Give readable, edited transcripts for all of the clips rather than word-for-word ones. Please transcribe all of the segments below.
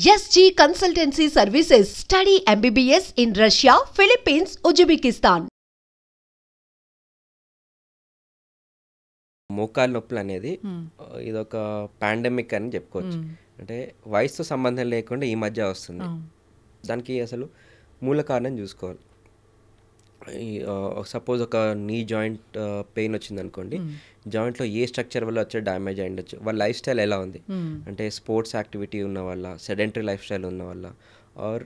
SG Consultancy Services. Study MBBS in Russia, Philippines, Uzbekistan. మోకాలు నొప్పులు అనేది ఇదొక పాండమిక్ అని చెప్పుకోవచ్చు. అంటే వయసుతో సంబంధం లేకుండా ఈ మధ్య వస్తుంది. దానికి అసలు మూల కారణం చూసుకోవాలి. సపోజ్ ఒక నీ జాయింట్ పెయిన్ వచ్చింది అనుకోండి, జాయింట్లో ఏ స్ట్రక్చర్ వల్ల వచ్చే డ్యామేజ్ అయి ఉండొచ్చు, వాళ్ళ లైఫ్ స్టైల్ ఎలా ఉంది, అంటే స్పోర్ట్స్ యాక్టివిటీ ఉన్న వల్ల, సెడెంటరీ లైఫ్ స్టైల్ ఉన్న వల్ల, ఆర్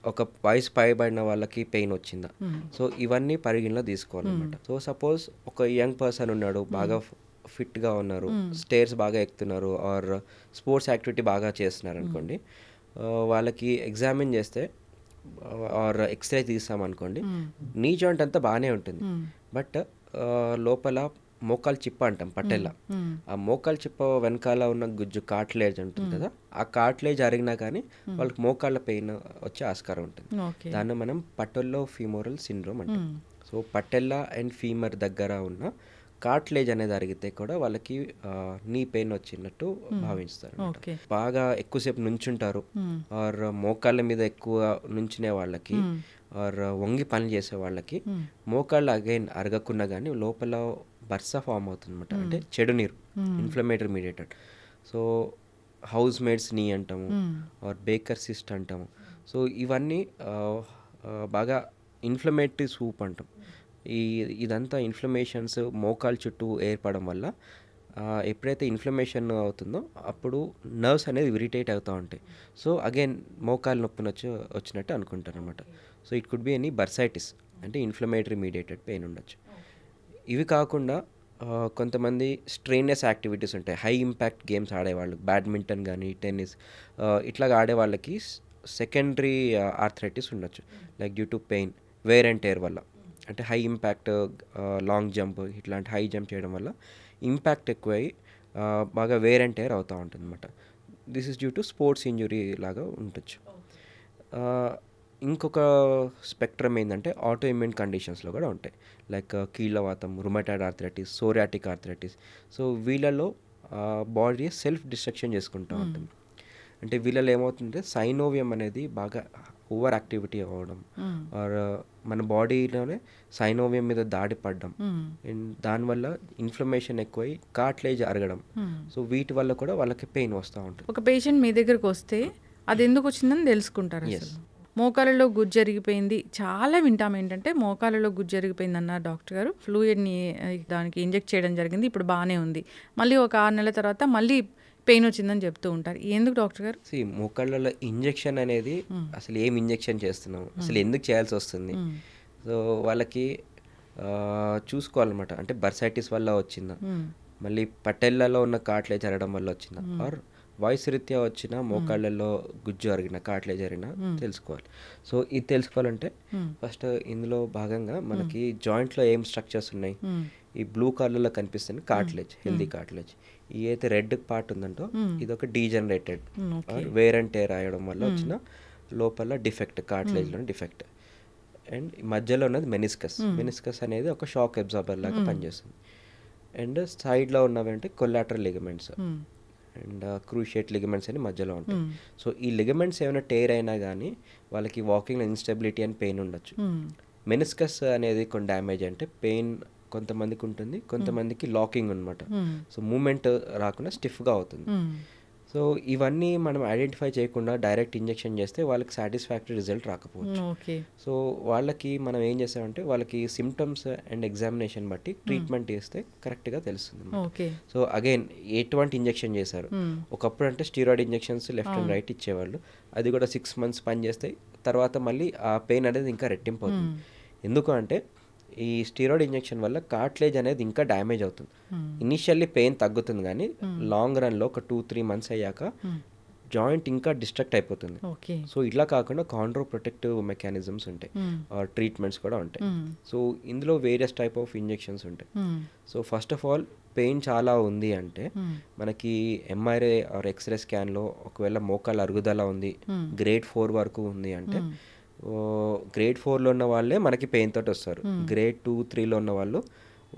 ఒక వయసు పైబడిన వాళ్ళకి పెయిన్ వచ్చిందా, సో ఇవన్నీ పరిగణలో తీసుకోవాలన్నమాట. సో సపోజ్ ఒక యంగ్ పర్సన్ ఉన్నాడు, బాగా ఫిట్గా ఉన్నారు, స్టేర్స్ బాగా ఎక్కుతున్నారు, ఆర్ స్పోర్ట్స్ యాక్టివిటీ బాగా చేస్తున్నారు అనుకోండి, వాళ్ళకి ఎగ్జామిన్ చేస్తే ఆర్ ఎక్స్రే తీసామనుకోండి, నీ జాయింట్ అంతా బాగానే ఉంటుంది, బట్ లోపల మోకాలు చిప్ప అంటాం, పట్టెల్ల, ఆ మోకాలు చిప్ప వెనకాల ఉన్న గుజ్జు కార్టిలేజ్ ఉంటుంది కదా, ఆ కార్టిలేజ్ అరిగినా కానీ వాళ్ళకి మోకాళ్ళ పెయిన్ వచ్చే ఆస్కారం ఉంటుంది. దాన్ని మనం పటెల్లో ఫీమోరల్ సిండ్రోమ్ అంటాం. సో పటెల్లా అండ్ ఫీమర్ దగ్గర ఉన్న కార్టిలేజ్ అనేది అరిగితే కూడా వాళ్ళకి నీ పెయిన్ వచ్చినట్టు భావిస్తారు. బాగా ఎక్కువసేపు నుంచుంటారు, ఆర్ మోకాళ్ళ మీద ఎక్కువ నుంచునే వాళ్ళకి, ఆర్ వంగి పని చేసే వాళ్ళకి మోకాళ్ళు అగైన్ అరగకున్నా కానీ లోపల బర్సా ఫామ్ అవుతుంది అనమాట. అంటే చెడు నీరు, inflammatory mediated. So house maids నీ అంటాము, ఆర్ బేకర్ సిస్ట్ అంటాము. సో ఇవన్నీ బాగా ఇన్ఫ్లమేటరీ సూప్ అంటాం. ఇదంతా ఇన్ఫ్లమేషన్స్ మోకాలు చుట్టూ ఏర్పడడం వల్ల ఎప్పుడైతే ఇన్ఫ్లమేషన్ అవుతుందో అప్పుడు నర్వ్స్ అనేది ఇరిటేట్ అవుతూ ఉంటాయి. సో అగైన్ మోకాలు నొప్పిని వచ్చినట్టు అనుకుంటారు అనమాట. So it could be any bursitis, అంటే ఇన్ఫ్లమేటరీ మీడియేటెడ్ పెయిన్ ఉండొచ్చు. ఇవి కాకుండా కొంతమంది స్ట్రెయినస్ యాక్టివిటీస్ ఉంటాయి, హై ఇంపాక్ట్ గేమ్స్ ఆడేవాళ్ళు, బ్యాడ్మింటన్ కానీ టెన్నిస్ ఇట్లాగా ఆడే వాళ్ళకి సెకండరీ ఆర్థరైటిస్ ఉండొచ్చు, like due to pain, wear and tear వల్ల. అంటే హై ఇంపాక్ట్ లాంగ్ జంప్ ఇట్లాంటి హై జంప్ చేయడం వల్ల ఇంపాక్ట్ ఎక్కువై బాగా వేర్ అండ్ టేర్ అవుతూ ఉంటుంది అనమాట. This is due to sports injury లాగా ఉండొచ్చు. ఇంకొక స్పెక్ట్రమ్ ఏంటంటే ఆటో ఇమ్యూన్ కండిషన్స్లో కూడా ఉంటాయి, లైక్ కీళ్ళవాతం, rheumatoid arthritis, psoriatic arthritis. So వీళ్ళలో బాడీ సెల్ఫ్ డిస్ట్రక్షన్ చేసుకుంటూ ఉంటుంది. అంటే వీళ్ళలో ఏమవుతుందంటే సైనోవియం అనేది బాగా ఓవర్ యాక్టివిటీ అవ్వడం, ఆర్ మన బాడీలోనే సైనోవియం మీద దాడి పడడం, అండ్ దానివల్ల ఇన్ఫ్లమేషన్ ఎక్కువై కార్టిలేజ్ అరగడం. సో వీటి వల్ల కూడా వాళ్ళకి పెయిన్ వస్తూ ఉంటుంది. ఒక పేషెంట్ మీ దగ్గరకు వస్తే అది ఎందుకు వచ్చిందని తెలుసుకుంటారు. మోకాలలో గుజ్జు జరిగిపోయింది, చాలా వింటాం ఏంటంటే మోకాలలో గుజ్జు జరిగిపోయింది అన్నారు డాక్టర్ గారు, ఫ్లూయిడ్ని దానికి ఇంజెక్ట్ చేయడం జరిగింది, ఇప్పుడు బాగానే ఉంది, మళ్ళీ ఒక 6 నెలల తర్వాత మళ్ళీ పెయిన్ వచ్చిందని చెప్తూ ఉంటారు. ఎందుకు డాక్టర్ గారు? మోకాళ్ళలో ఇంజెక్షన్ అనేది అసలు ఏం ఇంజెక్షన్ చేస్తున్నాం, అసలు ఎందుకు చేయాల్సి వస్తుంది? సో వాళ్ళకి చూసుకోవాలన్నమాట. అంటే బర్సైటిస్ వల్ల వచ్చిందా, మళ్ళీ పట్టెళ్లలో ఉన్న కార్టిలేజ్ అరగడం వల్ల వచ్చిందా, ఆర్ వయసు రీత్యా వచ్చిన మోకాళ్ళల్లో గుజ్జు అరిగిన కార్టిలేజ్ అరిగినా తెలుసుకోవాలి. సో ఇది తెలుసుకోవాలంటే ఫస్ట్ ఇందులో భాగంగా మనకి జాయింట్లో ఏం స్ట్రక్చర్స్ ఉన్నాయి, ఈ బ్లూ కలర్లో కనిపిస్తుంది కార్టిలేజ్, హెల్దీ కార్టిలేజ్. ఈ అయితే రెడ్ పార్ట్ ఉందంటో ఇది ఒక డీజనరేటెడ్ వేర్ అండ్ టేర్ అయ్యడం వల్ల వచ్చిన లోపల డిఫెక్ట్, కార్టిలేజ్లోని డిఫెక్ట్. అండ్ మధ్యలో ఉన్నది మెనిస్కస్. మెనిస్కస్ అనేది ఒక షాక్ అబ్జార్బర్ లాగా పనిచేస్తుంది. అండ్ సైడ్లో ఉన్నవంటే collateral ligaments and cruciate ligaments అని మధ్యలో ఉంటాయి. సో ఈ లిగమెంట్స్ ఏమైనా టేర్ అయినా కానీ వాళ్ళకి వాకింగ్లో ఇన్స్టెబిలిటీ అని పెయిన్ ఉండొచ్చు. మెనిస్కస్ అనేది కొన్ని డ్యామేజ్ అంటే పెయిన్ కొంతమందికి ఉంటుంది, కొంతమందికి లాకింగ్ అనమాట. సో మూమెంట్ రాకుండా స్టిఫ్గా అవుతుంది. సో ఇవన్నీ మనం ఐడెంటిఫై చేయకుండా డైరెక్ట్ ఇంజెక్షన్ చేస్తే వాళ్ళకి సాటిస్ఫాక్టరీ రిజల్ట్ రాకపోవచ్చు. సో వాళ్ళకి మనం ఏం చేస్తామంటే వాళ్ళకి సిమ్టమ్స్ అండ్ ఎగ్జామినేషన్ బట్టి ట్రీట్మెంట్ చేస్తే కరెక్ట్గా తెలుస్తుంది. సో అగైన్ ఎటువంటి ఇంజెక్షన్ చేశారు, ఒకప్పుడు అంటే steroid injections left and right ఇచ్చేవాళ్ళు, అది కూడా 6 months పనిచేస్తాయి, తర్వాత మళ్ళీ ఆ పెయిన్ అనేది ఇంకా రెట్టింపు అవుతుంది. ఎందుకు అంటే ఈ స్టీరాయిడ్ ఇంజెక్షన్ వల్ల కార్టిలేజ్ అనేది ఇంకా డ్యామేజ్ అవుతుంది. ఇనిషియల్లీ పెయిన్ తగ్గుతుంది కానీ లాంగ్ రన్లో ఒక 2-3 months అయ్యాక జాయింట్ ఇంకా డిస్ట్రక్ట్ అయిపోతుంది. సో ఇట్లా కాకుండా కాండ్రో ప్రొటెక్టివ్ మెకానిజమ్స్ ఉంటాయి, ట్రీట్మెంట్స్ కూడా ఉంటాయి. సో ఇందులో వేరియస్ టైప్ ఆఫ్ ఇంజెక్షన్స్ ఉంటాయి. So first of all pain చాలా ఉంది అంటే మనకి ఎంఆర్ఐ ఆర్ ఎక్స్రే స్కాన్లో ఒకవేళ మోకాళ్ళ అరుగుదల ఉంది, గ్రేడ్ 4 వరకు ఉంది అంటే గ్రేడ్ 4లో ఉన్న వాళ్ళే మనకి పెయిన్ తోటి వస్తారు. గ్రేడ్ 2-3లో ఉన్న వాళ్ళు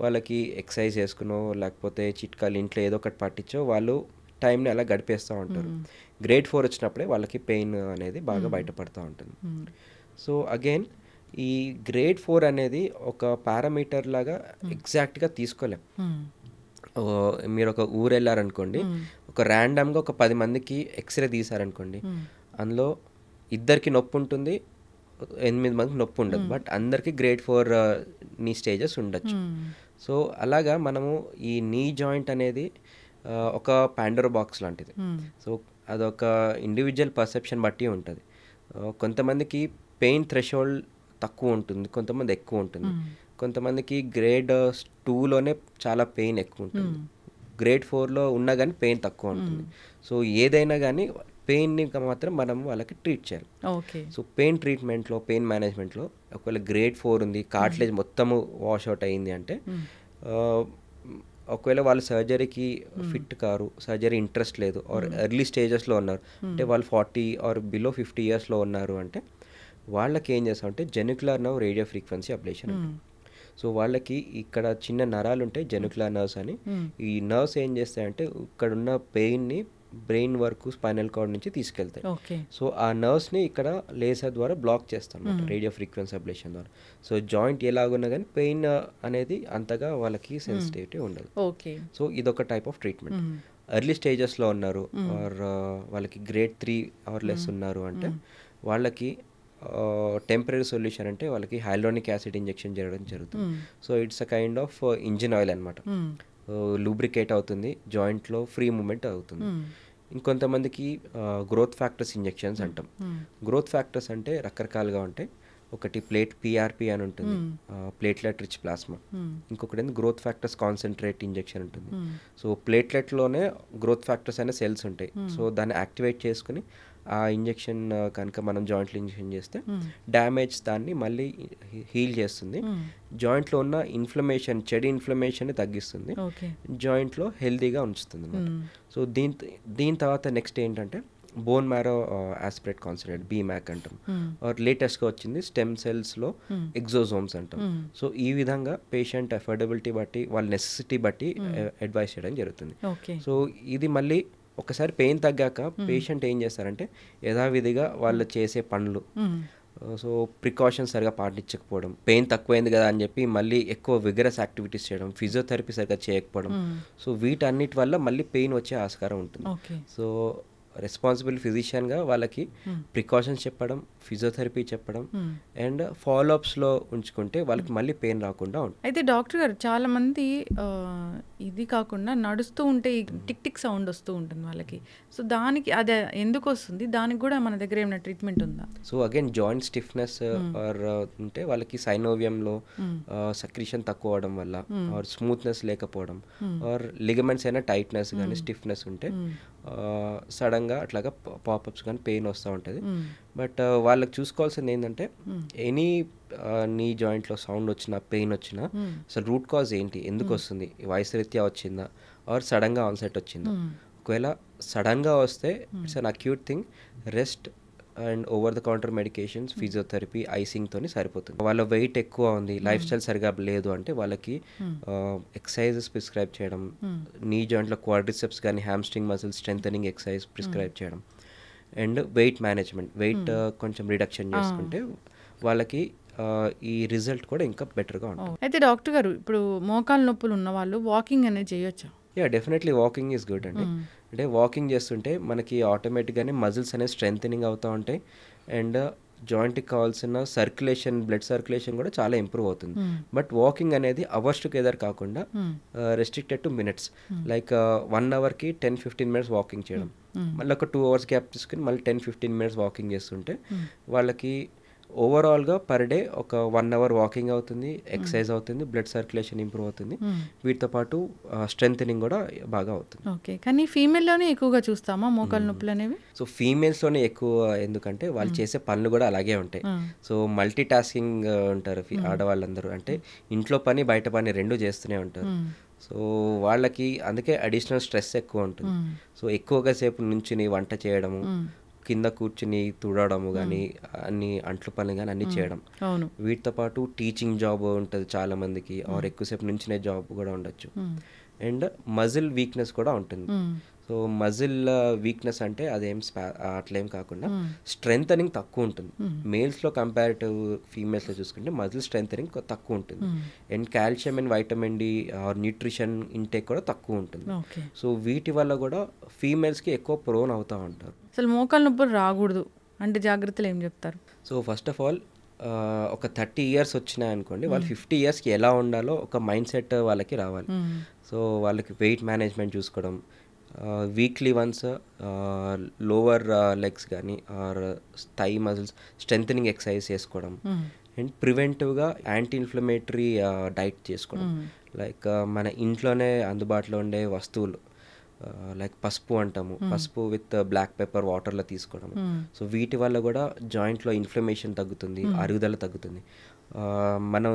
వాళ్ళకి ఎక్సర్సైజ్ చేసుకునో లేకపోతే చిట్కాలు ఇంట్లో ఏదో ఒకటి పట్టించో వాళ్ళు టైంని అలా గడిపేస్తూ ఉంటారు. గ్రేడ్ 4 వచ్చినప్పుడే వాళ్ళకి పెయిన్ అనేది బాగా బయటపడుతూ ఉంటుంది. సో అగైన్ ఈ గ్రేడ్ 4 అనేది ఒక పారామీటర్ లాగా ఎగ్జాక్ట్గా తీసుకోలేం. మీరు ఒక ఊరు వెళ్ళారనుకోండి, ఒక ర్యాండమ్గా ఒక 10 మందికి ఎక్స్రే తీసారనుకోండి, అందులో ఇద్దరికి నొప్పి ఉంటుంది, 8 మందికి నొప్పి ఉండదు, బట్ అందరికీ గ్రేడ్ 4 నీ స్టేజెస్ ఉండొచ్చు. సో అలాగా మనము ఈ నీ జాయింట్ అనేది ఒక పాండోరా బాక్స్ లాంటిది. సో అదొక ఇండివిజువల్ పర్సెప్షన్ బట్టి ఉంటుంది. కొంతమందికి పెయిన్ థ్రెషోల్డ్ తక్కువ ఉంటుంది, కొంతమంది ఎక్కువ ఉంటుంది. కొంతమందికి గ్రేడ్ 2లోనే చాలా పెయిన్ ఎక్కువ ఉంటుంది, గ్రేడ్ 4లో ఉన్నా కానీ పెయిన్ తక్కువ ఉంటుంది. సో ఏదైనా కానీ పెయిన్ని మాత్రం మనం వాళ్ళకి ట్రీట్ చేయాలి. సో పెయిన్ ట్రీట్మెంట్లో, పెయిన్ మేనేజ్మెంట్లో ఒకవేళ గ్రేడ్ 4 ఉంది, కార్టిలేజ్ మొత్తము వాష్ అవుట్ అయ్యింది అంటే, ఒకవేళ వాళ్ళు సర్జరీకి ఫిట్ కారు, సర్జరీ ఇంట్రెస్ట్ లేదు, ఆర్ ఎర్లీ స్టేజెస్లో ఉన్నారు అంటే వాళ్ళు 40 ఆర్ బిలో 50 ఇయర్స్లో ఉన్నారు అంటే వాళ్ళకి ఏం చేస్తామంటే genicular nerve radio frequency ablation. So వాళ్ళకి ఇక్కడ చిన్న నరాలు ఉంటాయి, జెనిక్యులర్ నర్వ్స్ అని. ఈ నర్వ్స్ ఏం చేస్తాయంటే ఇక్కడున్న పెయిన్ని బ్రెయిన్ వరకు స్పైనల్ కార్డ్ నుంచి తీసుకెళ్తాయి. సో ఆ నర్వ్స్ని ఇక్కడ లేజర్ ద్వారా బ్లాక్ చేస్తాం రేడియో ఫ్రీక్వెన్సీ అబ్లేషన్ ద్వారా. సో జాయింట్ ఎలాగున్నా కానీ పెయిన్ అనేది అంతగా వాళ్ళకి సెన్సిటివిటీ ఉండదు. సో ఇదొక టైప్ ఆఫ్ ట్రీట్మెంట్. ఎర్లీ స్టేజెస్లో ఉన్నారు ఆర్ వాళ్ళకి గ్రేడ్ 3 ఆర్ లెస్ ఉన్నారు అంటే వాళ్ళకి టెంపరీ సొల్యూషన్ అంటే వాళ్ళకి హైలోనిక్ యాసిడ్ ఇంజెక్షన్ చేయడం జరుగుతుంది. So it's a kind of engine oil అనమాట. లూబ్రికేట్ అవుతుంది, జాయింట్లో ఫ్రీ మూమెంట్ అవుతుంది. ఇంకొంతమందికి గ్రోత్ ఫ్యాక్టర్స్ ఇంజెక్షన్స్ అంటాం. గ్రోత్ ఫ్యాక్టర్స్ అంటే రకరకాలుగా ఉంటాయి. ఒకటి PRP అని ఉంటుంది, ప్లేట్లెట్ రిచ్ ప్లాస్మా. ఇంకొకటి గ్రోత్ ఫ్యాక్టర్స్ కాన్సన్ట్రేట్ ఇంజెక్షన్ ఉంటుంది. సో ప్లేట్లెట్లోనే గ్రోత్ ఫ్యాక్టర్స్ అనే సెల్స్ ఉంటాయి. సో దాన్ని యాక్టివేట్ చేసుకుని ఆ ఇంజెక్షన్ కనుక మనం జాయింట్లో ఇంజెక్షన్ చేస్తే డ్యామేజ్ దాన్ని మళ్ళీ హీల్ చేస్తుంది, జాయింట్లో ఉన్న ఇన్ఫ్లమేషన్, చెడు ఇన్ఫ్లమేషన్ తగ్గిస్తుంది, జాయింట్లో హెల్తీగా ఉంచుతుంది. సో దీని తర్వాత నెక్స్ట్ ఏంటంటే bone marrow aspirate concentrate, BMAC అంటాం. ఆర్ లేటెస్ట్గా వచ్చింది స్టెమ్ సెల్స్లో ఎగ్జోజోమ్స్ అంటాం. సో ఈ విధంగా పేషెంట్ అఫోర్డబిలిటీ బట్టి, వాళ్ళ నెసెసిటీ బట్టి అడ్వైస్ చేయడం జరుగుతుంది. సో ఇది మళ్ళీ ఒకసారి పెయిన్ తగ్గాక పేషెంట్ ఏం చేస్తారంటే యథావిధిగా వాళ్ళు చేసే పనులు, సో ప్రికాషన్స్ సరిగా పాటించకపోవడం, పెయిన్ తక్కువైంది కదా అని చెప్పి మళ్ళీ ఎక్కువ విగరస్ యాక్టివిటీస్ చేయడం, ఫిజియోథెరపీ సరిగా చేయకపోవడం, సో వీటన్నిటి వల్ల మళ్ళీ పెయిన్ వచ్చే ఆస్కారం ఉంటుంది. సో రెస్పాన్సిబుల్ ఫిజిషియన్గా వాళ్ళకి ప్రికాషన్స్ చెప్పడం, ఫిజియోథెరపీ చెప్పడం అండ్ ఫాలోఅప్స్లో ఉంచుకుంటే వాళ్ళకి మళ్ళీ పెయిన్ రాకుండా ఉంటుంది. అయితే డాక్టర్ గారు చాలామంది ఇది కాకుండా నడుస్తూ ఉంటే టిక్ టిక్ సౌండ్ వస్తూ ఉంటుంది వాళ్ళకి. సో దానికి అదే ఎందుకు వస్తుంది, దానికి కూడా మన దగ్గర ఏమైనా ట్రీట్మెంట్ ఉందా? So again joint stiffness or ఉంటే వాళ్ళకి సైనోవియంలో సక్రీషన్ తక్కువ అవడం వల్ల, ఆర్ స్మూత్నెస్ లేకపోవడం, ఆర్ లిగమెంట్స్ అయినా టైట్నెస్ కానీ స్టిఫ్నెస్ ఉంటే సడన్గా అట్లాగా పాపప్స్ కానీ పెయిన్ వస్తూ ఉంటుంది. బట్ వాళ్ళకి చూసుకోవాల్సింది ఏంటంటే ఎనీ నీ జాయింట్లో సౌండ్ వచ్చినా, పెయిన్ వచ్చినా అసలు రూట్ కాజ్ ఏంటి, ఎందుకు వస్తుంది, వయసు రీత్యా వచ్చిందా ఆర్ సడన్గా ఆన్సెట్ వచ్చిందా. ఒకవేళ సడన్గా వస్తే it's an acute thing, rest and over the counter medications, physiotherapy, ఐసింగ్తోని సరిపోతుంది. వాళ్ళ వెయిట్ ఎక్కువ ఉంది, లైఫ్ స్టైల్ సరిగా లేదు అంటే వాళ్ళకి ఎక్సర్సైజెస్ ప్రిస్క్రైబ్ చేయడం, నీ జాయింట్లో క్వాడ్రిసెప్స్ కానీ hamstring muscle strengthening exercise prescribe చేయడం, అండ్ వెయిట్ మేనేజ్మెంట్, వెయిట్ కొంచెం రిడక్షన్ చేసుకుంటే వాళ్ళకి ఈ రిజల్ట్ కూడా ఇంకా బెటర్గా ఉంటుంది. అయితే డాక్టర్ గారు ఇప్పుడు మోకాలు నొప్పులు ఉన్న వాళ్ళు వాకింగ్ అనేది చేయొచ్చా? డెఫినెట్లీ వాకింగ్ ఈజ్ గుడ్ అండి. అంటే వాకింగ్ చేస్తుంటే మనకి ఆటోమేటిక్గానే మజిల్స్ అనేవి స్ట్రెంథనింగ్ అవుతూ ఉంటాయి అండ్ జాయింట్కి కావాల్సిన సర్క్యులేషన్, బ్లడ్ సర్క్యులేషన్ కూడా చాలా ఇంప్రూవ్ అవుతుంది. బట్ వాకింగ్ అనేది అవర్స్ టుగెదర్ కాకుండా restricted two minutes, like 1 అవర్కి 10-15 minutes walking చేయడం, మళ్ళీ ఒక 2 అవర్స్ గ్యాప్ తీసుకుని మళ్ళీ 10-15 మినిట్స్ వాకింగ్ చేస్తుంటే వాళ్ళకి ఓవరాల్గా పర్ డే ఒక 1 అవర్ వాకింగ్ అవుతుంది, ఎక్సర్సైజ్ అవుతుంది, బ్లడ్ సర్క్యులేషన్ ఇంప్రూవ్ అవుతుంది, వీటితో పాటు స్ట్రెంథనింగ్ కూడా బాగా అవుతుంది. ఓకే, కానీ ఫీమేల్లోనే ఎక్కువగా చూస్తామా మోకాలు నొప్పులు అనేవి? సో ఫీమేల్స్లోనే ఎక్కువ, ఎందుకంటే వాళ్ళు చేసే పనులు కూడా అలాగే ఉంటాయి. సో మల్టీ టాస్కింగ్ ఉంటారు ఆడవాళ్ళందరూ, అంటే ఇంట్లో పని బయట పని రెండు చేస్తూనే ఉంటారు. సో వాళ్ళకి అందుకే అడిషనల్ స్ట్రెస్ ఎక్కువ ఉంటుంది. సో ఎక్కువగా సేపు నుంచుని వంట చేయడము, కింద కూర్చుని తుడవడము కానీ, అన్ని అంట్లు పనులు కానీ అన్నీ చేయడం, వీటితో పాటు టీచింగ్ జాబ్ ఉంటుంది చాలా మందికి, ఆర్ ఎక్కువసేపు నుంచునే జాబ్ కూడా ఉండొచ్చు, అండ్ మజిల్ వీక్నెస్ కూడా ఉంటుంది. సో మజిల్ వీక్నెస్ అంటే అదేం అట్లేం కాకుండా స్ట్రెంథనింగ్ తక్కువ ఉంటుంది. మేల్స్లో కంపారిటివ్ ఫీమేల్స్లో చూసుకుంటే మజిల్ స్ట్రెంథనింగ్ తక్కువ ఉంటుంది. And calcium and vitamin D nutrition intake కూడా తక్కువ ఉంటుంది. సో వీటి వల్ల కూడా ఫీమేల్స్కి ఎక్కువ ప్రోన్ అవుతూ ఉంటారు. అసలు మోకాలు నొప్పులు రాకూడదు అంటే జాగ్రత్తలు ఏం చెప్తారు? సో ఫస్ట్ ఆఫ్ ఆల్ ఒక 30 years వచ్చినాయనుకోండి, వాళ్ళు 50 yearsకి ఎలా ఉండాలో ఒక మైండ్ సెట్ వాళ్ళకి రావాలి. సో వాళ్ళకి వెయిట్ మేనేజ్మెంట్ చూసుకోవడం, వీక్లీ వన్స్ లోవర్ లెగ్స్ కానీ or thigh muscles strengthening exercise చేసుకోవడం, అండ్ ప్రివెంటివ్గా యాంటీ ఇన్ఫ్లమేటరీ డైట్ చేసుకోవడం. లైక్ మన ఇంట్లోనే అందుబాటులో ఉండే వస్తువులు లైక్ పసుపు అంటాము, పసుపు విత్ బ్లాక్ పెప్పర్ వాటర్లో తీసుకోవడం. సో వీటి వల్ల కూడా జాయింట్లో ఇన్ఫ్లమేషన్ తగ్గుతుంది, అరుగుదల తగ్గుతుంది. మనం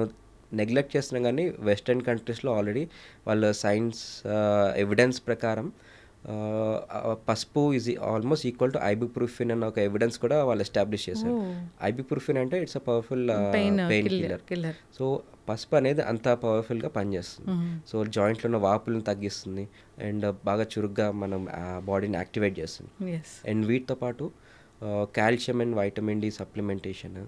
నెగ్లెక్ట్ చేస్తున్నాం కానీ వెస్టర్న్ కంట్రీస్లో ఆల్రెడీ వాళ్ళ సైన్స్ ఎవిడెన్స్ ప్రకారం పసుపు ఈజ్ ఆల్మోస్ట్ ఈక్వల్ టు ఐబుప్రూఫిన్ అన్న ఒక ఎవిడెన్స్ కూడా వాళ్ళు ఎస్టాబ్లిష్ చేశారు. ఐబుప్రూఫిన్ అంటే it's a powerful pain killer. So పసుపు అనేది అంత పవర్ఫుల్గా పనిచేస్తుంది. సో జాయింట్లో ఉన్న వాపులను తగ్గిస్తుంది అండ్ బాగా చురుగ్గా మనం బాడీని యాక్టివేట్ చేస్తుంది. అండ్ వీటితో పాటు calcium and vitamin D supplementation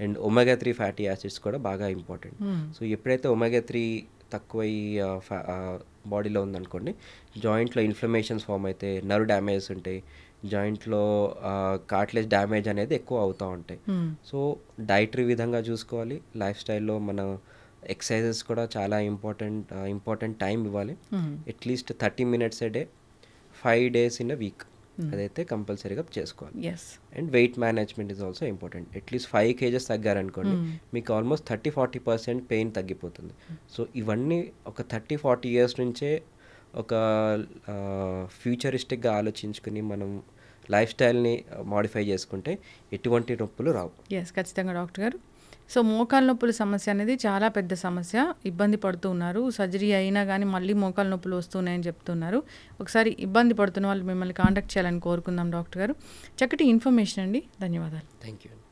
and omega 3 fatty acids కూడా బాగా ఇంపార్టెంట్. సో ఎప్పుడైతే ఒమేగా 3 తక్కువై బాడీలో ఉందనుకోండి, జాయింట్లో ఇన్ఫ్లమేషన్స్ ఫామ్ అయితే, నర్వ్ డ్యామేజెస్ ఉంటాయి, జాయింట్లో కార్టిలేజ్ డ్యామేజ్ అనేది ఎక్కువ అవుతూ ఉంటాయి. సో డైటరీ విధంగా చూసుకోవాలి, లైఫ్ స్టైల్లో మన ఎక్సర్సైజెస్ కూడా చాలా ఇంపార్టెంట్ టైం ఇవ్వాలి. At least 30 minutes a day 5 days in a week అదైతే కంపల్సరీగా చేసుకోవాలి. And weight management is also important. At least 5 kgs తగ్గారనుకోండి, మీకు ఆల్మోస్ట్ 30-40% పెయిన్ తగ్గిపోతుంది. సో ఇవన్నీ ఒక 30-40 years నుంచే ఒక ఫ్యూచరిస్టిక్గా ఆలోచించుకుని మనం లైఫ్ స్టైల్ని మాడిఫై చేసుకుంటే ఎటువంటి నొప్పులు రావు. ఖచ్చితంగా డాక్టర్ గారు. సో మోకాలు నొప్పుల సమస్య అనేది చాలా పెద్ద సమస్య, ఇబ్బంది పడుతూ ఉన్నారు. సర్జరీ అయినా కానీ మళ్ళీ మోకాలు నొప్పులు వస్తున్నాయని చెప్తున్నారు. ఒకసారి ఇబ్బంది పడుతున్న వాళ్ళు మిమ్మల్ని కాంటాక్ట్ చేయాలని కోరుకుందాం డాక్టర్ గారు. చక్కటి ఇన్ఫర్మేషన్ అండి, ధన్యవాదాలు. Thank you.